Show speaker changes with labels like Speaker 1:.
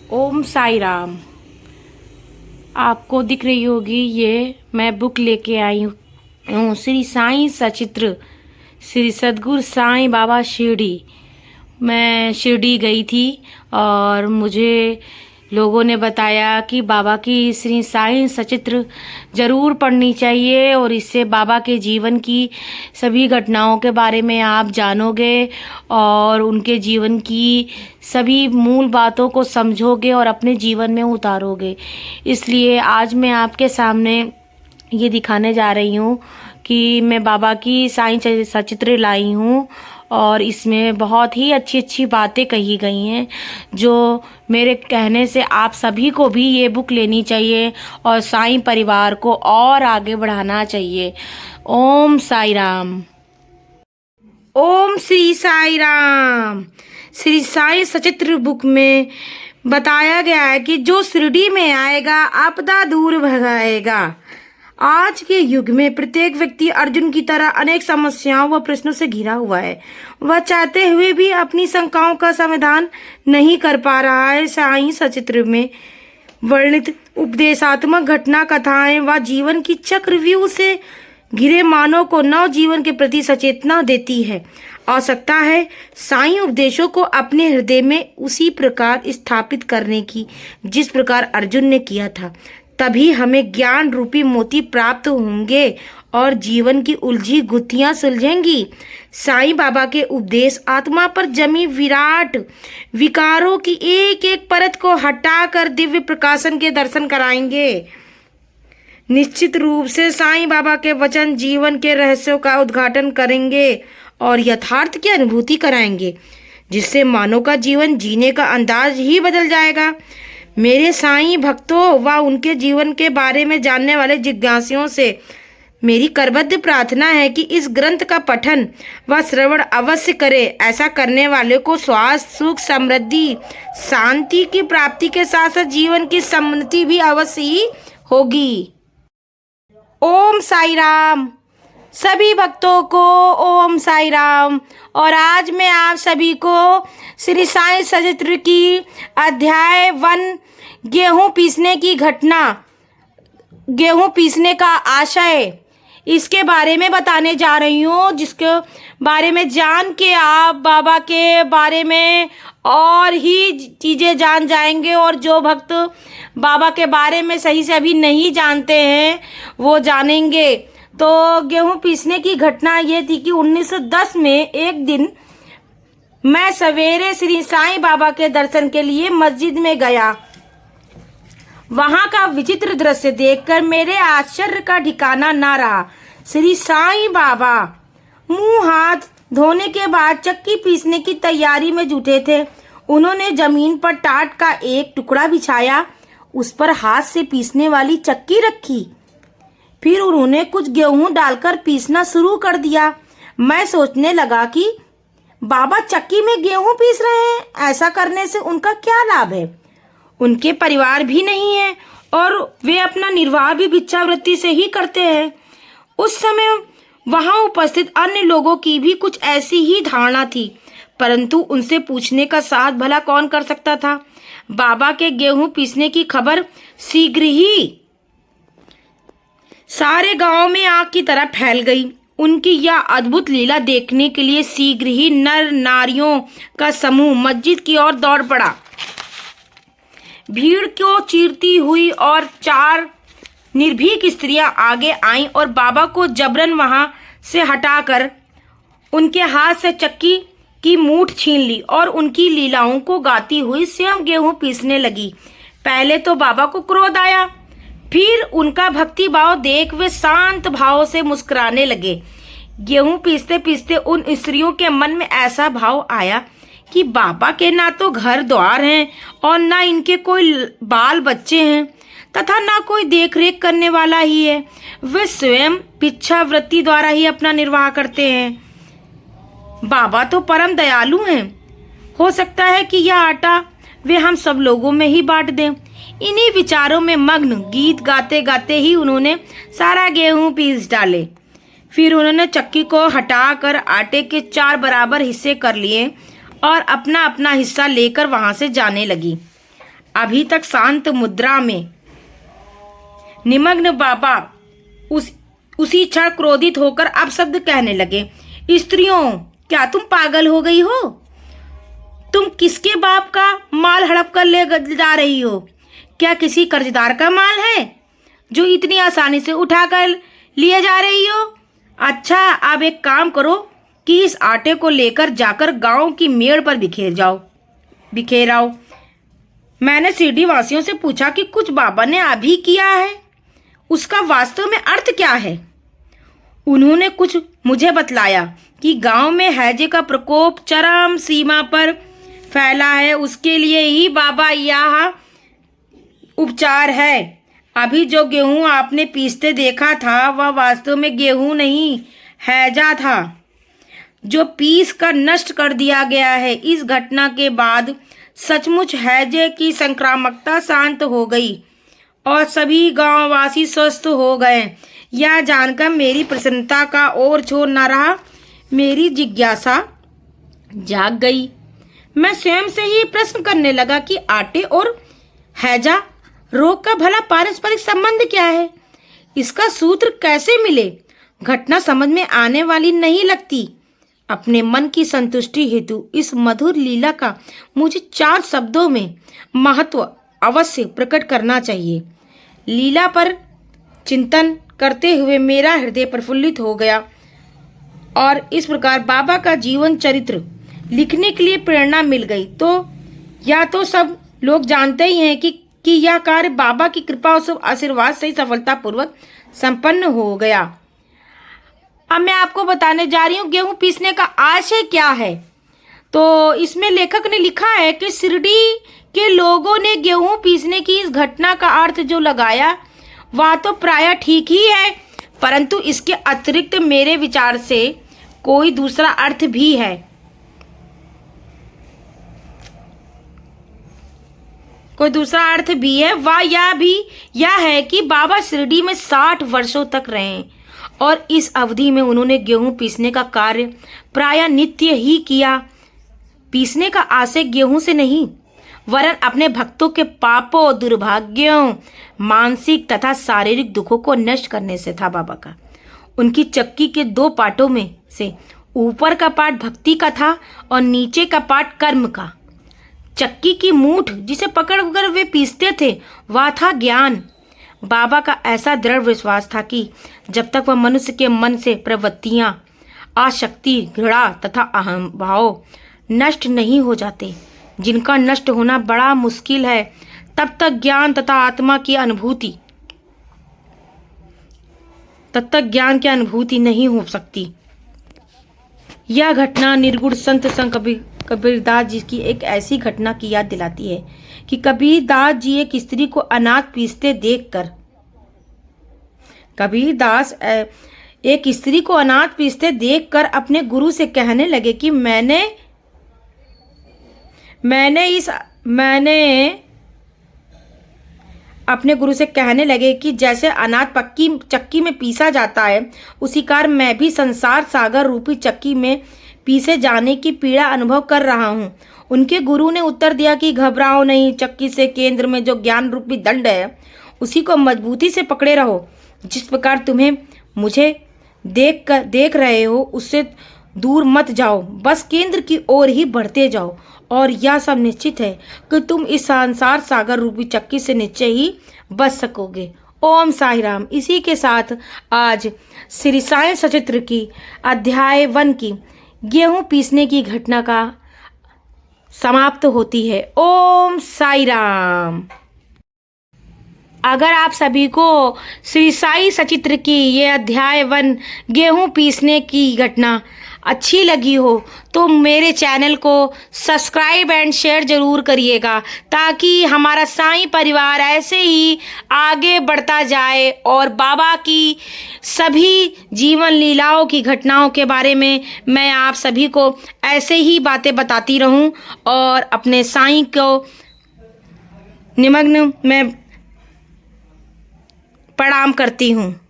Speaker 1: ओम साई राम। आपको दिख रही होगी ये मैं बुक लेके आई हूँ, श्री साईं सचित्र, श्री सद्गुरु साईं बाबा शिरडी। मैं शिरडी गई थी और मुझे लोगों ने बताया कि बाबा की श्री साईं सचित्र ज़रूर पढ़नी चाहिए और इससे बाबा के जीवन की सभी घटनाओं के बारे में आप जानोगे और उनके जीवन की सभी मूल बातों को समझोगे और अपने जीवन में उतारोगे। इसलिए आज मैं आपके सामने ये दिखाने जा रही हूँ कि मैं बाबा की साईं सचित्र लाई हूँ और इसमें बहुत ही अच्छी अच्छी बातें कही गई हैं जो मेरे कहने से आप सभी को भी ये बुक लेनी चाहिए और साईं परिवार को और आगे बढ़ाना चाहिए। ओम साई राम। ओम श्री साई राम। श्री साईं सचित्र बुक में बताया गया है कि जो शिरडी में आएगा आपदा दूर भगाएगा। आज के युग में प्रत्येक व्यक्ति अर्जुन की तरह अनेक समस्याओं व प्रश्नों से घिरा हुआ है। वह चाहते हुए भी अपनी शंकाओं का समाधान नहीं कर पा रहा है। साईं सचित्र में वर्णित उपदेशात्मक घटना कथाएं व जीवन की चक्रव्यूह से घिरे मानव को नव जीवन के प्रति सचेतना देती है। आवश्यकता है साईं उपदेशों को अपने हृदय में उसी प्रकार स्थापित करने की जिस प्रकार अर्जुन ने किया था। तभी हमें ज्ञान रूपी मोती प्राप्त होंगे और जीवन की उलझी गुत्थियां सुलझेंगी। साईं बाबा के उपदेश आत्मा पर जमी विराट विकारों की एक एक परत को हटाकर दिव्य प्रकाशन के दर्शन कराएंगे। निश्चित रूप से साईं बाबा के वचन जीवन के रहस्यों का उद्घाटन करेंगे और यथार्थ की अनुभूति कराएंगे, जिससे मानव का जीवन जीने का अंदाज ही बदल जाएगा। मेरे साईं भक्तों व उनके जीवन के बारे में जानने वाले जिज्ञासुओं से मेरी करबद्ध प्रार्थना है कि इस ग्रंथ का पठन व श्रवण अवश्य करें। ऐसा करने वाले को स्वास्थ्य, सुख, समृद्धि, शांति की प्राप्ति के साथ साथ जीवन की सम्मति भी अवश्य ही होगी। ओम साई राम। सभी भक्तों को ओम साई राम। और आज मैं आप सभी को श्री साईं सचित्र की अध्याय 1 गेहूं पीसने की घटना, गेहूं पीसने का आशय, इसके बारे में बताने जा रही हूँ, जिसके बारे में जान के आप बाबा के बारे में और ही चीज़ें जान जाएंगे। और जो भक्त बाबा के बारे में सही से अभी नहीं जानते हैं वो जानेंगे। तो गेहूं पीसने की घटना ये थी कि 1910 में एक दिन मैं सवेरे श्री साईं बाबा के दर्शन के लिए मस्जिद में गया। वहां का विचित्र दृश्य देखकर मेरे आश्चर्य का ठिकाना ना रहा। श्री साईं बाबा मुंह हाथ धोने के बाद चक्की पीसने की तैयारी में जुटे थे। उन्होंने जमीन पर टाट का एक टुकड़ा बिछाया, उस पर हाथ से पीसने वाली चक्की रखी। फिर उन्होंने कुछ गेहूं डालकर पीसना शुरू कर दिया। मैं सोचने लगा कि बाबा चक्की में गेहूं पीस रहे हैं, ऐसा करने से उनका क्या लाभ है? उनके परिवार भी नहीं है और वे अपना निर्वाह भी भिक्षावृत्ति से ही करते हैं। उस समय वहां उपस्थित अन्य लोगों की भी कुछ ऐसी ही धारणा थी, परंतु उनसे पूछने का साहस भला कौन कर सकता था। बाबा के गेहूं पीसने की खबर शीघ्र ही सारे गांव में आग की तरह फैल गई। उनकी यह अद्भुत लीला देखने के लिए शीघ्र ही नर नारियों का समूह मस्जिद की ओर दौड़ पड़ा। भीड़ को चीरती हुई और 4 निर्भीक स्त्रियां आगे आईं और बाबा को जबरन वहां से हटाकर उनके हाथ से चक्की की मूठ छीन ली और उनकी लीलाओं को गाती हुई स्वयं गेहूं पीसने लगी। पहले तो बाबा को क्रोध आया, फिर उनका भक्ति भाव देख वे शांत भाव से मुस्कुराने लगे। गेहूं पीसते पीसते उन स्त्रियों के मन में ऐसा भाव आया कि बाबा के ना तो घर द्वार हैं और ना इनके कोई बाल बच्चे हैं तथा ना कोई देख रेख करने वाला ही है। वे स्वयं भिक्षावृत्ति द्वारा ही अपना निर्वाह करते हैं। बाबा तो परम दयालु हैं। हो सकता है कि यह आटा वे हम सब लोगों में ही बांट दें। इन्हीं विचारों में मग्न गीत गाते गाते ही उन्होंने सारा गेहूं पीस डाले। फिर उन्होंने चक्की को हटाकर आटे के 4 बराबर हिस्से कर लिए और अपना अपना हिस्सा लेकर वहां से जाने लगी। अभी तक शांत मुद्रा में निमग्न बाबा उसी क्षण क्रोधित होकर अब शब्द कहने लगे। स्त्रियों, क्या तुम पागल हो गई हो? तुम किसके बाप का माल हड़प कर ले जा रही हो? क्या किसी कर्जदार का माल है जो इतनी आसानी से उठाकर लिए जा रही हो? अच्छा, अब एक काम करो कि इस आटे को लेकर जाकर गांव की मेड़ पर बिखेर आओ। मैंने सीढ़ी वासियों से पूछा कि कुछ बाबा ने अभी किया है, उसका वास्तव में अर्थ क्या है? उन्होंने कुछ मुझे बतलाया कि गांव में हैजे का प्रकोप चरम सीमा पर फैला है, उसके लिए ही बाबा यह उपचार है। अभी जो गेहूं आपने पीसते देखा था वह वास्तव में गेहूं नहीं, हैजा था, जो पीस कर नष्ट कर दिया गया है। इस घटना के बाद सचमुच हैजे की संक्रामकता शांत हो गई और सभी गांववासी स्वस्थ हो गए। यह जानकर मेरी प्रसन्नता का और छोर न रहा। मेरी जिज्ञासा जाग गई। मैं स्वयं से ही प्रश्न करने लगा कि आटे और हैजा रोग का भला पारस्परिक संबंध क्या है? इसका सूत्र कैसे मिले? घटना समझ में आने वाली नहीं लगती। अपने मन की संतुष्टि हेतु इस मधुर लीला का मुझे 4 शब्दों में महत्व अवश्य प्रकट करना चाहिए। लीला पर चिंतन करते हुए मेरा हृदय प्रफुल्लित हो गया और इस प्रकार बाबा का जीवन चरित्र लिखने के लिए प्रेरणा मिल गई। तो या तो सब लोग जानते ही हैं कि यह कार्य बाबा की कृपा और आशीर्वाद से सफलतापूर्वक संपन्न हो गया। अब मैं आपको बताने जा रही हूँ गेहूं पीसने का आशय क्या है। तो इसमें लेखक ने लिखा है कि शिरडी के लोगों ने गेहूं पीसने की इस घटना का अर्थ जो लगाया वह तो प्रायः ठीक ही है, परंतु इसके अतिरिक्त मेरे विचार से कोई दूसरा अर्थ भी है। वह यह है कि बाबा शिरडी में 60 वर्षों तक रहे और इस अवधि में उन्होंने गेहूं पीसने का कार्य प्रायः नित्य ही किया। पीसने का आशय गेहूं से नहीं, वरन अपने भक्तों के पापों, दुर्भाग्यों, मानसिक तथा शारीरिक दुखों को नष्ट करने से था बाबा का। उनकी चक्की के 2 पार्टों में से ऊपर का पार्ट भक्ति का था और नीचे का पार्ट कर्म का। चक्की की मूठ जिसे पकड़कर वे पीसते थे वह था ज्ञान। बाबा का ऐसा दृढ़ विश्वास था कि जब तक वह मनुष्य के मन से प्रवृत्तियां, आसक्ति, घृणा तथा अहम भाव नष्ट नहीं हो जाते, जिनका नष्ट होना बड़ा मुश्किल है, तब तक ज्ञान की अनुभूति नहीं हो सकती। यह घटना निर्गुण संत संत कबीरदास जी की एक ऐसी घटना की याद दिलाती है कि कबीरदास जी एक स्त्री को अनाथ पीसते देखकर अपने गुरु से कहने लगे कि जैसे अनाथ पक्की चक्की में पीसा जाता है, उसी कार मैं भी संसार सागर रूपी चक्की में पीसे जाने की पीड़ा अनुभव कर रहा हूँ। उनके गुरु ने उत्तर दिया कि घबराओ नहीं, चक्की से केंद्र में जो ज्ञान रूपी दंड है उसी को मजबूती से पकड़े रहो। जिस प्रकार तुम्हें मुझे देख रहे हो उससे दूर मत जाओ, बस केंद्र की ओर ही बढ़ते जाओ और यह सब निश्चित है कि तुम इस संसार सागर रूपी चक्की से निश्चय ही बच सकोगे। ओम साई राम। इसी के साथ आज श्री साई सचित्र की अध्याय 1 की गेहूं पीसने की घटना का समाप्त होती है। ओम साई राम। अगर आप सभी को श्री साई सचित्र की ये अध्याय 1 गेहूं पीसने की घटना अच्छी लगी हो तो मेरे चैनल को सब्सक्राइब एंड शेयर जरूर करिएगा, ताकि हमारा साईं परिवार ऐसे ही आगे बढ़ता जाए और बाबा की सभी जीवन लीलाओं की घटनाओं के बारे में मैं आप सभी को ऐसे ही बातें बताती रहूं और अपने साईं को निमग्न में प्रणाम करती हूँ।